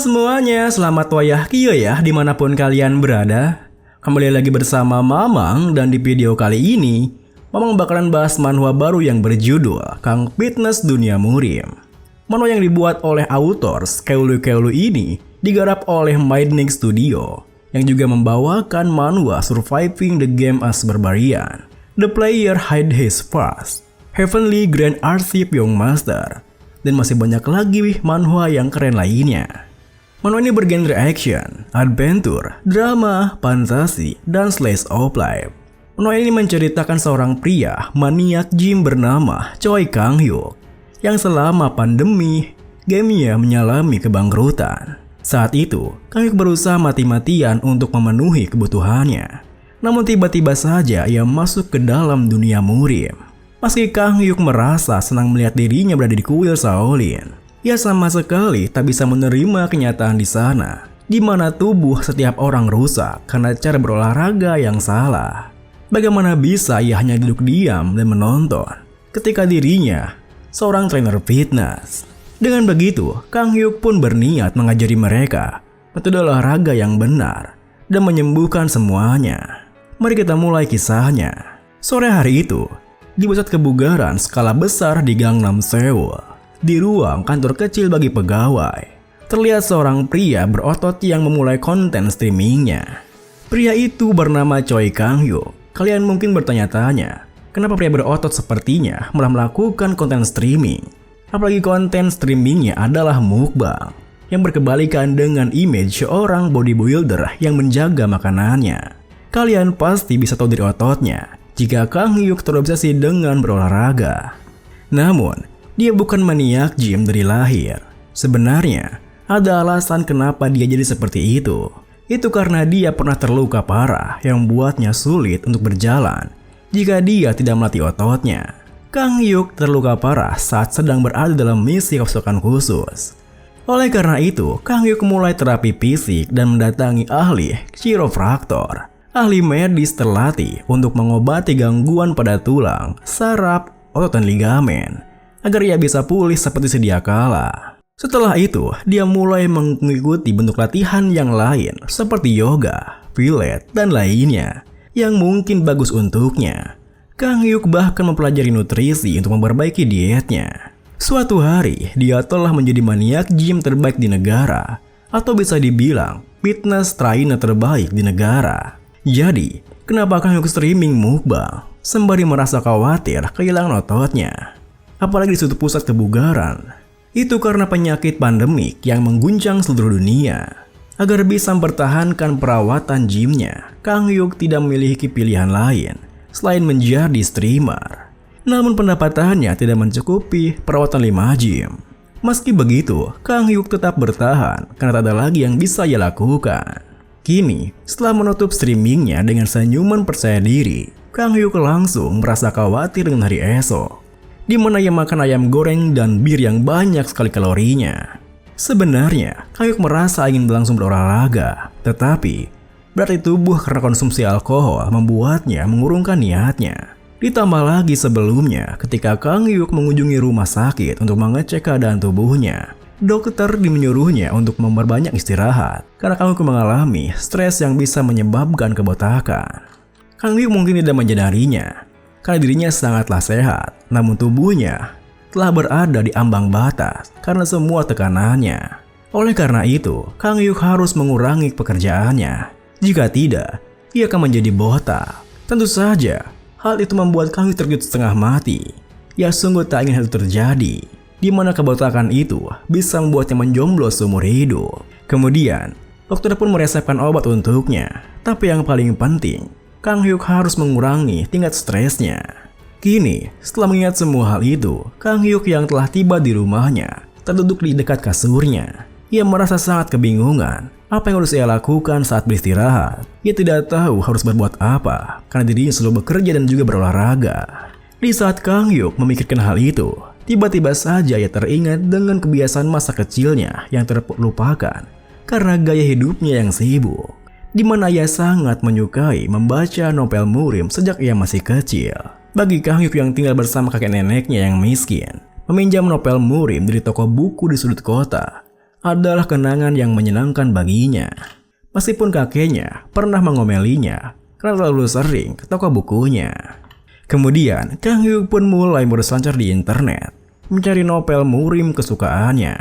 Semuanya, selamat wayah kieu ya dimanapun kalian berada. Kembali lagi bersama Mamang dan di video kali ini Mamang bakalan bahas manhwa baru yang berjudul Kang Fitness Dunia Murim. Manhwa yang dibuat oleh autor Keulu ini digarap oleh Midnight Studio yang juga membawakan manhwa Surviving the Game as Barbarian, The Player Hide His Past, Heavenly Grand Archive Young Master, dan masih banyak lagi manhwa yang keren lainnya. Manhwa ini bergenre action, adventure, drama, fantasi, dan slice of life. Manhwa ini menceritakan seorang pria maniak gym bernama Choi Kang-hyuk yang selama pandemi, gamenya mengalami kebangkrutan. Saat itu, Kang-hyuk berusaha mati-matian untuk memenuhi kebutuhannya. Namun tiba-tiba saja ia masuk ke dalam dunia murim. Meski Kang-hyuk merasa senang melihat dirinya berada di kuil Shaolin, ia sama sekali tak bisa menerima kenyataan di sana, di mana tubuh setiap orang rusak karena cara berolahraga yang salah. Bagaimana bisa ia hanya duduk diam dan menonton ketika dirinya seorang trainer fitness? Dengan begitu, Kang-hyuk pun berniat mengajari mereka metode olahraga yang benar dan menyembuhkan semuanya. Mari kita mulai kisahnya. Sore hari itu, di pusat kebugaran skala besar di Gangnam Seoul, di ruang kantor kecil bagi pegawai, terlihat seorang pria berotot yang memulai konten streamingnya. Pria itu bernama Choi Kang-hyuk. Kalian mungkin bertanya-tanya, kenapa pria berotot sepertinya malah melakukan konten streaming? Apalagi konten streamingnya adalah mukbang, yang berkebalikan dengan image seorang bodybuilder yang menjaga makanannya. Kalian pasti bisa tahu dari ototnya jika Kang-hyuk terobsesi dengan berolahraga. Namun, dia bukan maniak gym dari lahir. Sebenarnya, ada alasan kenapa dia jadi seperti itu. Itu karena dia pernah terluka parah yang membuatnya sulit untuk berjalan jika dia tidak melatih ototnya. Kang-hyuk terluka parah saat sedang berada dalam misi pasukan khusus. Oleh karena itu, Kang-hyuk mulai terapi fisik dan mendatangi ahli chiropraktor, ahli medis terlatih untuk mengobati gangguan pada tulang, saraf, otot dan ligamen, agar ia bisa pulih seperti sedia kala. Setelah itu, dia mulai mengikuti bentuk latihan yang lain seperti yoga, pilates, dan lainnya yang mungkin bagus untuknya. Kang-hyuk bahkan mempelajari nutrisi untuk memperbaiki dietnya. Suatu hari, dia telah menjadi maniak gym terbaik di negara, atau bisa dibilang fitness trainer terbaik di negara. Jadi, kenapa Kang-hyuk streaming mukbang sembari merasa khawatir kehilangan ototnya? Apalagi di suatu pusat kebugaran. Itu karena penyakit pandemik yang mengguncang seluruh dunia. Agar bisa mempertahankan perawatan gymnya, Kang-hyuk tidak memiliki pilihan lain selain menjadi streamer. Namun pendapatannya tidak mencukupi perawatan 5 gym. Meski begitu, Kang-hyuk tetap bertahan karena tak ada lagi yang bisa ia lakukan. Kini, setelah menutup streamingnya dengan senyuman percaya diri, Kang-hyuk langsung merasa khawatir dengan hari esok, di mana ia makan ayam goreng dan bir yang banyak sekali kalorinya. Sebenarnya, Kang-hyuk merasa ingin langsung berolahraga, tetapi berarti tubuh karena konsumsi alkohol membuatnya mengurungkan niatnya. Ditambah lagi sebelumnya, ketika Kang-hyuk mengunjungi rumah sakit untuk mengecek keadaan tubuhnya, dokter menyuruhnya untuk memperbanyak istirahat karena Kang-hyuk mengalami stres yang bisa menyebabkan kebotakan. Kang-hyuk mungkin tidak menyadarinya, karena dirinya sangatlah sehat, namun tubuhnya telah berada di ambang batas karena semua tekanannya. Oleh karena itu, Kang-hyuk harus mengurangi pekerjaannya. Jika tidak, ia akan menjadi botak. Tentu saja, hal itu membuat Kang-hyuk terkejut setengah mati. Ia sungguh tak ingin hal itu terjadi, di mana kebotakan itu bisa membuatnya menjomblo seumur hidup. Kemudian, dokter pun meresepkan obat untuknya. Tapi yang paling penting, Kang-hyuk harus mengurangi tingkat stresnya. Kini, setelah mengingat semua hal itu, Kang-hyuk yang telah tiba di rumahnya terduduk di dekat kasurnya. Ia merasa sangat kebingungan apa yang harus ia lakukan saat beristirahat. Ia tidak tahu harus berbuat apa karena dirinya selalu bekerja dan juga berolahraga. Di saat Kang-hyuk memikirkan hal itu, tiba-tiba saja ia teringat dengan kebiasaan masa kecilnya yang terlupakan karena gaya hidupnya yang sibuk, di mana ia sangat menyukai membaca novel murim sejak ia masih kecil. Bagi Kang-hyuk yang tinggal bersama kakek neneknya yang miskin, meminjam novel murim dari toko buku di sudut kota adalah kenangan yang menyenangkan baginya. Meskipun kakeknya pernah mengomelinya karena terlalu sering ke toko bukunya. Kemudian Kang Hyuk pun mulai berselancar di internet, mencari novel murim kesukaannya.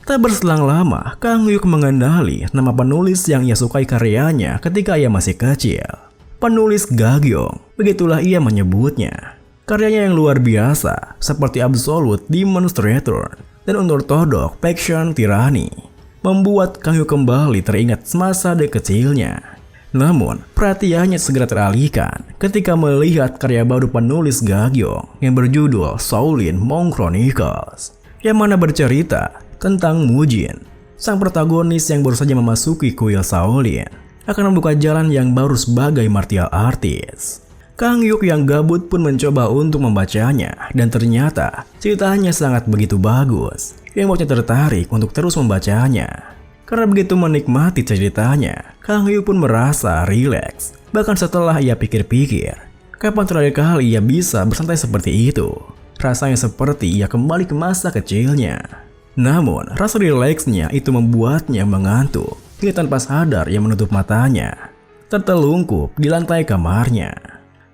Tak berselang lama, Kang Hyuk mengenali nama penulis yang ia sukai karyanya ketika ia masih kecil. Penulis Gagyong, begitulah ia menyebutnya. Karyanya yang luar biasa, seperti Absolute Demonstrator dan Unorthodox Faction Tyranny, membuat Kang Hyuk kembali teringat semasa kecilnya. Namun, perhatiannya segera teralihkan ketika melihat karya baru penulis Gagyong yang berjudul Shaolin Monk Chronicles, yang mana bercerita tentang Mujin, sang protagonis yang baru saja memasuki kuil Shaolin, akan membuka jalan yang baru sebagai martial artist. Kang Hyuk yang gabut pun mencoba untuk membacanya, dan ternyata ceritanya sangat begitu bagus, yang membuatnya tertarik untuk terus membacanya. Karena begitu menikmati ceritanya, Kang Hyuk pun merasa rileks. Bahkan setelah ia pikir-pikir, kapan terakhir kali ia bisa bersantai seperti itu? Rasanya seperti ia kembali ke masa kecilnya. Namun, rasa rileksnya itu membuatnya mengantuk hingga tanpa sadar ia menutup matanya, tertelungkup di lantai kamarnya.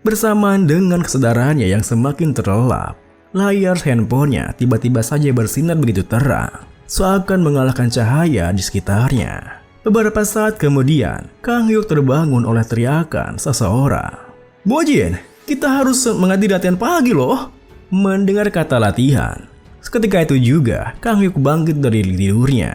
Bersamaan dengan kesadarannya yang semakin terlelap, layar handphonenya tiba-tiba saja bersinar begitu terang, seakan mengalahkan cahaya di sekitarnya. Beberapa saat kemudian, Kang Hyuk terbangun oleh teriakan seseorang. "Mujin, kita harus menghadiri latihan pagi loh." Mendengar kata latihan, seketika itu juga Kang Hyuk bangkit dari tidurnya.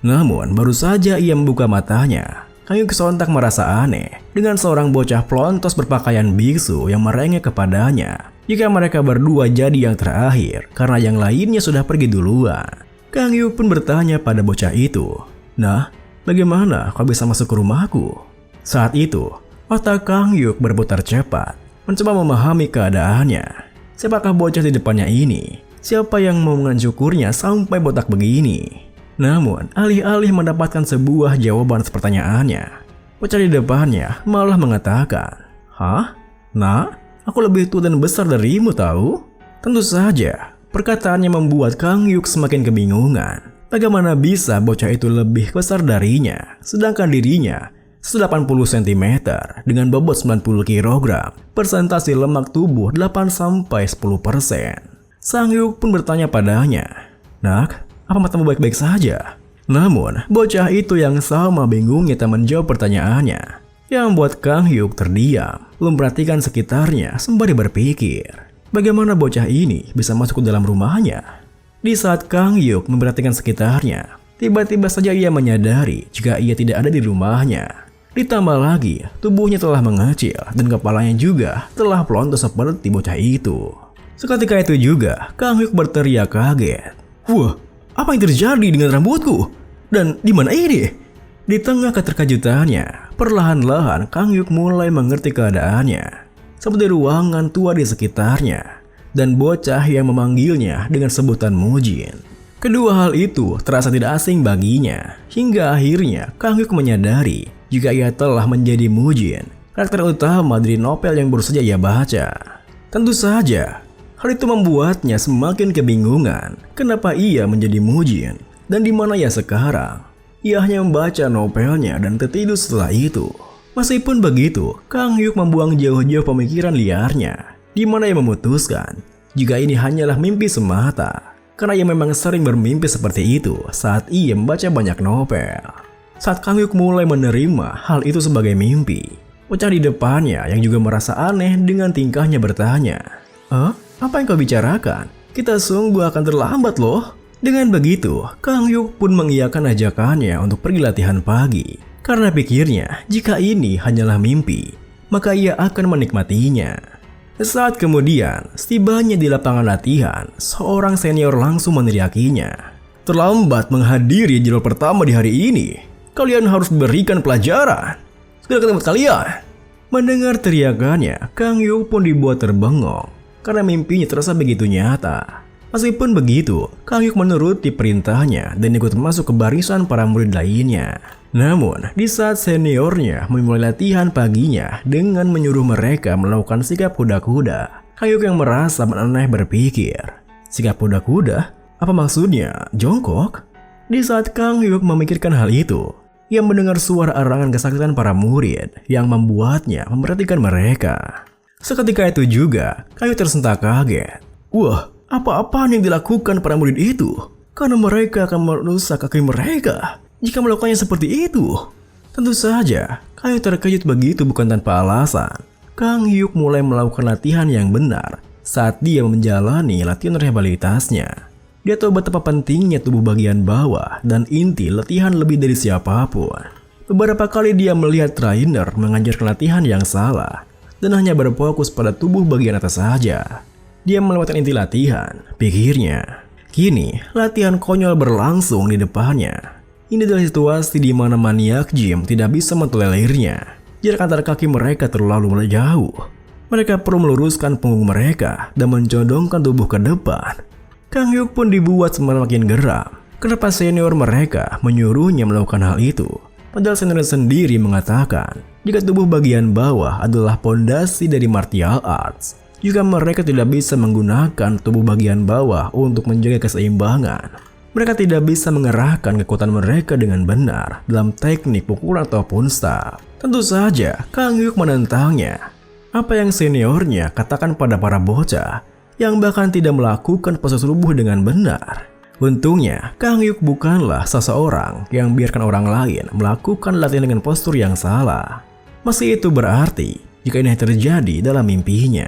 Namun baru saja ia membuka matanya, Kang Hyuk sontak merasa aneh dengan seorang bocah plontos berpakaian biksu yang merengek kepadanya jika mereka berdua jadi yang terakhir karena yang lainnya sudah pergi duluan. Kang Hyuk pun bertanya pada bocah itu, "Nah, bagaimana kau bisa masuk ke rumahku?" Saat itu, otak Kang Hyuk berputar cepat, mencoba memahami keadaannya. Siapakah bocah di depannya ini? Siapa yang mau mensyukurnya sampai botak begini? Namun, alih-alih mendapatkan sebuah jawaban atas pertanyaannya, bocah di depannya malah mengatakan, "Hah? Nak, aku lebih tua dan besar darimu tahu?" Tentu saja, perkataannya membuat Kang Hyuk semakin kebingungan. Bagaimana bisa bocah itu lebih besar darinya, sedangkan dirinya 180 cm dengan bobot 90 kg, persentase lemak tubuh 8-10%. Sang Hyuk pun bertanya padanya, "Nak, apa matamu baik-baik saja?" Namun, bocah itu yang sama bingungnya tak menjawab pertanyaannya, yang membuat Kang Hyuk terdiam, memperhatikan sekitarnya sembari berpikir, bagaimana bocah ini bisa masuk ke dalam rumahnya. Di saat Kang Hyuk memperhatikan sekitarnya, tiba-tiba saja ia menyadari jika ia tidak ada di rumahnya. Ditambah lagi, tubuhnya telah mengecil dan kepalanya juga telah pelontos seperti bocah itu. Seketika itu juga, Kang Hyuk berteriak kaget. "Wah, apa yang terjadi dengan rambutku? Dan di mana ini?" Di tengah keterkejutannya, perlahan-lahan Kang Hyuk mulai mengerti keadaannya. Seperti ruangan tua di sekitarnya, dan bocah yang memanggilnya dengan sebutan Mujin. Kedua hal itu terasa tidak asing baginya, hingga akhirnya Kang Hyuk menyadari jika ia telah menjadi Mujin, karakter utama dari novel yang baru saja ia baca. Tentu saja, hal itu membuatnya semakin kebingungan kenapa ia menjadi Mujin dan di mana ia sekarang. Ia hanya membaca novelnya dan tertidur setelah itu. Meskipun begitu, Kang Hyuk membuang jauh-jauh pemikiran liarnya, di mana ia memutuskan jika ini hanyalah mimpi semata, karena ia memang sering bermimpi seperti itu saat ia membaca banyak novel. Saat Kang Hyuk mulai menerima hal itu sebagai mimpi, bocah di depannya yang juga merasa aneh dengan tingkahnya bertanya, "Apa yang kau bicarakan? Kita sungguh akan terlambat loh." Dengan begitu, Kang Hyuk pun mengiyakan ajakannya untuk pergi latihan pagi. Karena pikirnya, jika ini hanyalah mimpi, maka ia akan menikmatinya. Saat kemudian, setibanya di lapangan latihan, seorang senior langsung meneriakinya, "Terlambat menghadiri jadwal pertama di hari ini. Kalian harus berikan pelajaran. Segera ke tempat kalian." Mendengar teriakannya, Kang Hyuk pun dibuat terbengong karena mimpinya terasa begitu nyata. Meskipun begitu, Kang Hyuk menuruti perintahnya dan ikut masuk ke barisan para murid lainnya. Namun, di saat seniornya memulai latihan paginya dengan menyuruh mereka melakukan sikap kuda-kuda, Kang Hyuk yang merasa aneh berpikir, "Sikap kuda-kuda? Apa maksudnya? Jongkok?" Di saat Kang Hyuk memikirkan hal itu, ia mendengar suara arangan kesakitan para murid yang membuatnya memperhatikan mereka. Seketika itu juga, Kang Hyuk tersentak kaget. Wah, apa-apaan yang dilakukan para murid itu? Karena mereka akan merusak kaki mereka jika melakukannya seperti itu. Tentu saja, Kang Hyuk terkejut begitu bukan tanpa alasan. Kang Hyuk mulai melakukan latihan yang benar saat dia menjalani latihan rehabilitasnya. Dia tahu betapa pentingnya tubuh bagian bawah dan inti latihan lebih dari siapapun. Beberapa kali dia melihat trainer mengajarkan latihan yang salah dan hanya berfokus pada tubuh bagian atas saja. Dia melewatkan inti latihan, pikirnya. Kini, latihan konyol berlangsung di depannya. Ini adalah situasi di mana maniak gym tidak bisa mentolerirnya. Jarak antara kaki mereka terlalu jauh. Mereka perlu meluruskan punggung mereka dan mencondongkan tubuh ke depan. Kang Hyuk pun dibuat semakin geram. Kenapa senior mereka menyuruhnya melakukan hal itu? Padahal senior sendiri mengatakan jika tubuh bagian bawah adalah pondasi dari martial arts, jika mereka tidak bisa menggunakan tubuh bagian bawah untuk menjaga keseimbangan, mereka tidak bisa mengerahkan kekuatan mereka dengan benar dalam teknik pukulan ataupun staff. Tentu saja Kang Hyuk menentangnya. Apa yang seniornya katakan pada para bocah yang bahkan tidak melakukan pose tubuh dengan benar. Untungnya, Kang Hyuk bukanlah seseorang yang biarkan orang lain melakukan latihan dengan postur yang salah. Meski itu berarti jika ini terjadi dalam mimpinya.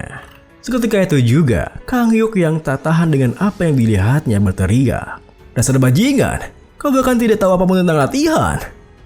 Seketika itu juga, Kang Hyuk yang tak tahan dengan apa yang dilihatnya berteriak. Dasar bajingan, kau bahkan tidak tahu apapun tentang latihan.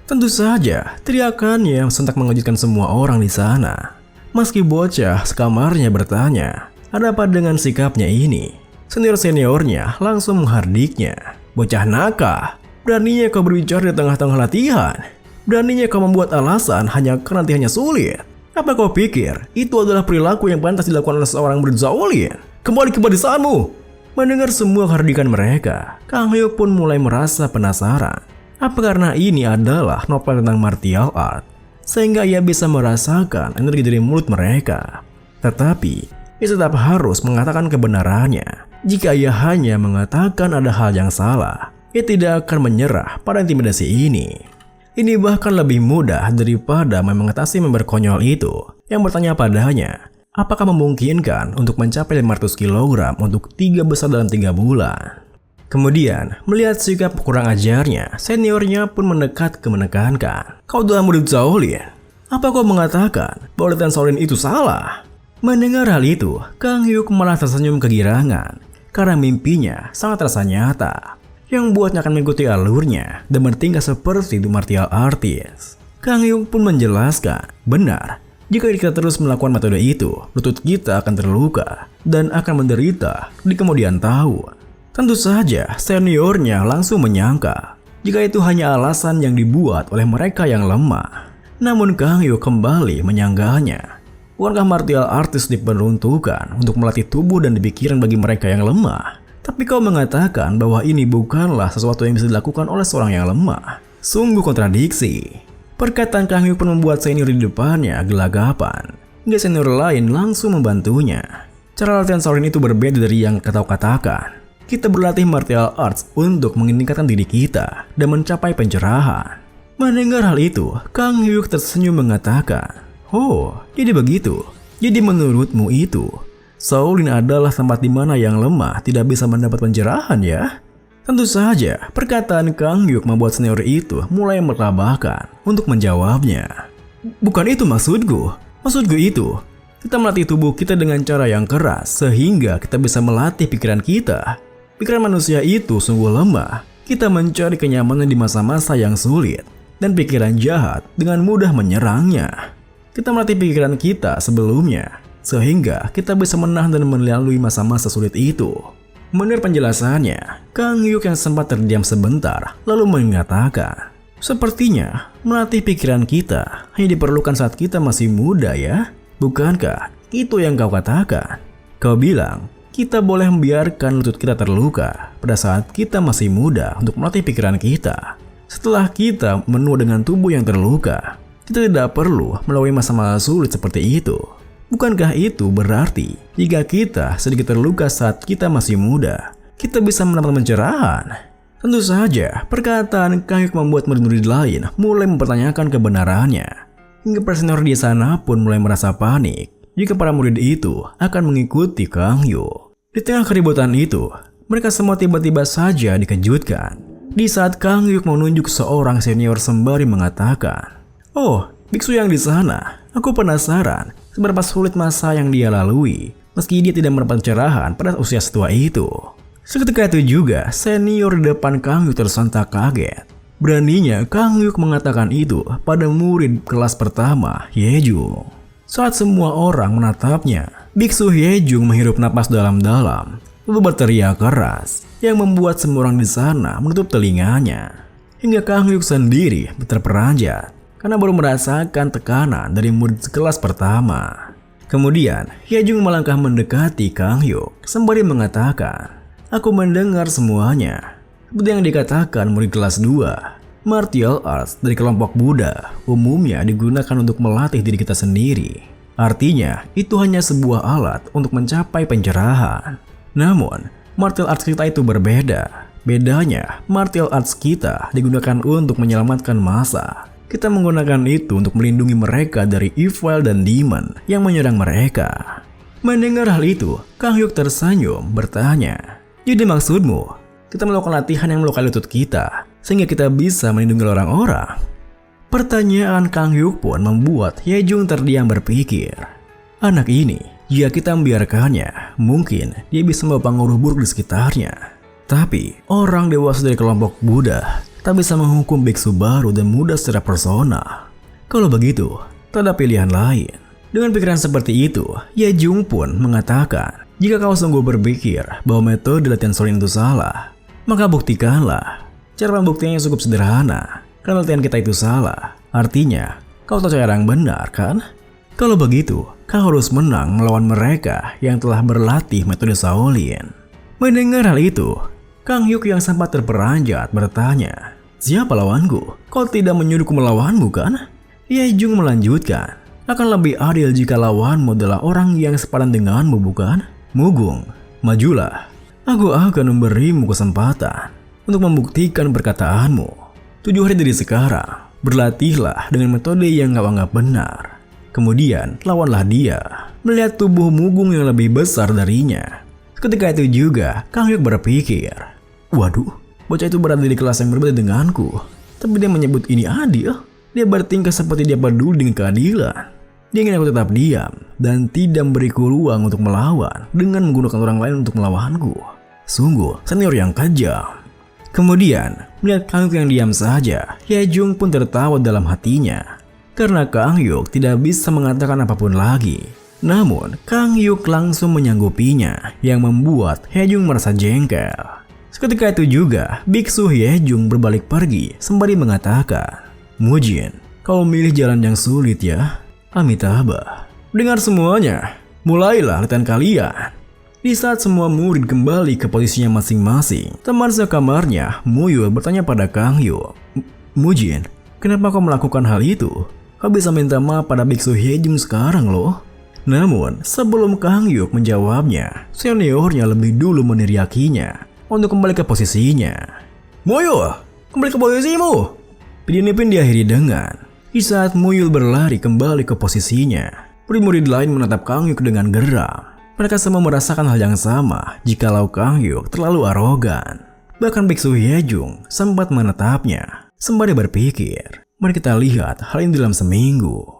Tentu saja, teriakannya sontak mengejutkan semua orang di sana. Meski bocah sekamarnya bertanya, ada apa dengan sikapnya ini? Senior-seniornya langsung menghardiknya. Bocah nakal, beraninya kau berbicara di tengah-tengah latihan. Beraninya kau membuat alasan hanya karena latihannya sulit. Apa kau pikir itu adalah perilaku yang pantas dilakukan oleh seorang murid Shaolin? Kembali ke barisanmu. Mendengar semua hardikan mereka, Kang Hyuk pun mulai merasa penasaran. Apa karena ini adalah novel tentang martial art, sehingga ia bisa merasakan energi dari mulut mereka. Tetapi ia tetap harus mengatakan kebenarannya. Jika ia hanya mengatakan ada hal yang salah, ia tidak akan menyerah pada intimidasi ini. Ini bahkan lebih mudah daripada mengatasi member konyol itu yang bertanya padanya, apakah memungkinkan untuk mencapai 500 kg untuk 3 besar dalam 3 bulan. Kemudian, melihat sikap kurang ajarnya, seniornya pun mendekat ke menekankan, kau adalah murid Shaolin. Apa kau mengatakan bahwa latihan Shaolin itu salah? Mendengar hal itu, Kang Hyuk malah tersenyum kegirangan karena mimpinya sangat terasa nyata yang buatnya akan mengikuti alurnya dan bertingkah seperti itu martial artist. Kang Hyuk pun menjelaskan, benar, jika kita terus melakukan metode itu, lutut kita akan terluka dan akan menderita di kemudian tahun. Tentu saja seniornya langsung menyangka jika itu hanya alasan yang dibuat oleh mereka yang lemah. Namun Kang Hyuk kembali menyanggahnya. Bukankah martial artist diperuntukkan untuk melatih tubuh dan pikiran bagi mereka yang lemah? Tapi kau mengatakan bahwa ini bukanlah sesuatu yang bisa dilakukan oleh seorang yang lemah. Sungguh kontradiksi. Perkataan Kang Hyuk pun membuat senior di depannya gelagapan. Hingga senior lain langsung membantunya. Cara latihan Shaolin itu berbeda dari yang kau katakan. Kita berlatih martial arts untuk meningkatkan diri kita dan mencapai pencerahan. Mendengar hal itu, Kang Hyuk tersenyum mengatakan, oh, jadi begitu. Jadi menurutmu itu, Shaolin adalah tempat di mana yang lemah tidak bisa mendapat pencerahan ya? Tentu saja, perkataan Kang Hyuk membuat senior itu mulai merabahkan untuk menjawabnya. Bukan itu maksudku. Maksudku itu, kita melatih tubuh kita dengan cara yang keras sehingga kita bisa melatih pikiran kita. Pikiran manusia itu sungguh lemah. Kita mencari kenyamanan di masa-masa yang sulit dan pikiran jahat dengan mudah menyerangnya. Kita melatih pikiran kita sebelumnya, sehingga kita bisa menahan dan melalui masa-masa sulit itu. Mendengar penjelasannya, Kang Hyuk yang sempat terdiam sebentar, lalu mengatakan, sepertinya melatih pikiran kita hanya diperlukan saat kita masih muda ya? Bukankah itu yang kau katakan? Kau bilang, kita boleh membiarkan lutut kita terluka pada saat kita masih muda untuk melatih pikiran kita. Setelah kita menua dengan tubuh yang terluka, kita tidak perlu melalui masa-masa sulit seperti itu. Bukankah itu berarti jika kita sedikit terluka saat kita masih muda, kita bisa mendapat pencerahan? Tentu saja, perkataan Kang Hyuk membuat murid-murid lain mulai mempertanyakan kebenarannya. Hingga para senior di sana pun mulai merasa panik jika para murid itu akan mengikuti Kang Hyuk. Di tengah keributan itu, mereka semua tiba-tiba saja dikejutkan di saat Kang Hyuk menunjuk seorang senior sembari mengatakan, "Oh, biksu yang di sana, aku penasaran seberapa sulit masa yang dia lalui meski dia tidak mendapat pencerahan pada usia setua itu." Seketika itu juga, senior di depan Kang Hyuk tersentak kaget. Beraninya Kang Hyuk mengatakan itu pada murid kelas pertama, Hyejung. Saat semua orang menatapnya, biksu Hyejung menghirup napas dalam-dalam lalu berteriak keras yang membuat semua orang di sana menutup telinganya. Hingga Kang Hyuk sendiri terperanjat karena baru merasakan tekanan dari murid kelas pertama. Kemudian Hyejung melangkah mendekati Kang Hyuk sembari mengatakan, "Aku mendengar semuanya." Seperti yang dikatakan murid kelas 2, martial arts dari kelompok Buddha umumnya digunakan untuk melatih diri kita sendiri. Artinya, itu hanya sebuah alat untuk mencapai pencerahan. Namun, martial arts kita itu berbeda. Bedanya, martial arts kita digunakan untuk menyelamatkan massa. Kita menggunakan itu untuk melindungi mereka dari evil dan demon yang menyerang mereka. Mendengar hal itu, Kang Hyuk tersenyum bertanya, "Jadi maksudmu, kita melakukan latihan yang melukai lutut kita sehingga kita bisa melindungi orang-orang?" Pertanyaan Kang Hyuk pun membuat Hyejung terdiam berpikir. Anak ini, jika kita membiarkannya, mungkin dia bisa membawa pengaruh buruk di sekitarnya. Tapi, orang dewasa dari kelompok Buddha tak bisa menghukum biksu baru dan muda secara personal. Kalau begitu, tak ada pilihan lain. Dengan pikiran seperti itu, Hyejung pun mengatakan, "Jika kau sungguh berpikir bahwa metode latihan Shaolin itu salah, maka buktikanlah." Cara pembuktiannya cukup sederhana, karena latihan kita itu salah. Artinya, kau tahu cara yang benar kan? Kalau begitu, kau harus menang melawan mereka yang telah berlatih metode Shaolin. Mendengar hal itu, Kang Hyuk yang sempat terperanjat bertanya, "Siapa lawanku? Kau tidak menyuruhku melawanmu kan?" Hyejung melanjutkan, "Akan lebih adil jika lawanmu adalah orang yang sepadan denganmu, bukan? Mugung, majulah. Aku akan memberimu kesempatan untuk membuktikan perkataanmu. 7 hari dari sekarang, berlatihlah dengan metode yang kau anggap benar. Kemudian, lawanlah dia, melihat tubuh Mugung yang lebih besar darinya." Ketika itu juga, Kang Hyuk berpikir, "Waduh, bocah itu berada di kelas yang berbeda denganku. Tapi dia menyebut ini adil. Dia bertingkah seperti dia peduli dengan keadilan. Dia ingin aku tetap diam dan tidak memberiku ruang untuk melawan dengan menggunakan orang lain untuk melawanku. Sungguh senior yang kejam." Kemudian, melihat Kang Hyuk yang diam saja, Hyejung pun tertawa dalam hatinya. Karena Kang Hyuk tidak bisa mengatakan apapun lagi. Namun, Kang Hyuk langsung menyanggupinya yang membuat Hyejung merasa jengkel. Seketika itu juga, biksu Hyejung berbalik pergi sembari mengatakan, "Mujin, kau memilih jalan yang sulit ya? Amitabha." Dengar semuanya, mulailah latihan kalian. Di saat semua murid kembali ke posisinya masing-masing, teman sekamarnya, Muyul bertanya pada Kang Hyuk, "Mujin, kenapa kau melakukan hal itu? Kau bisa minta maaf pada biksu Hyejung sekarang loh." Namun, sebelum Kang Hyuk menjawabnya, seniornya lebih dulu meneriakinya untuk kembali ke posisinya. "Muyul, kembali ke posisimu!" Video ini pun diakhiri dengan, di saat Muyul berlari kembali ke posisinya, murid-murid lain menatap Kang Hyuk dengan geram. Mereka semua merasakan hal yang sama jikalau Kang Hyuk terlalu arogan. Bahkan biksu Hyejung sempat menatapnya sembari berpikir, "Mari kita lihat hal ini dalam seminggu."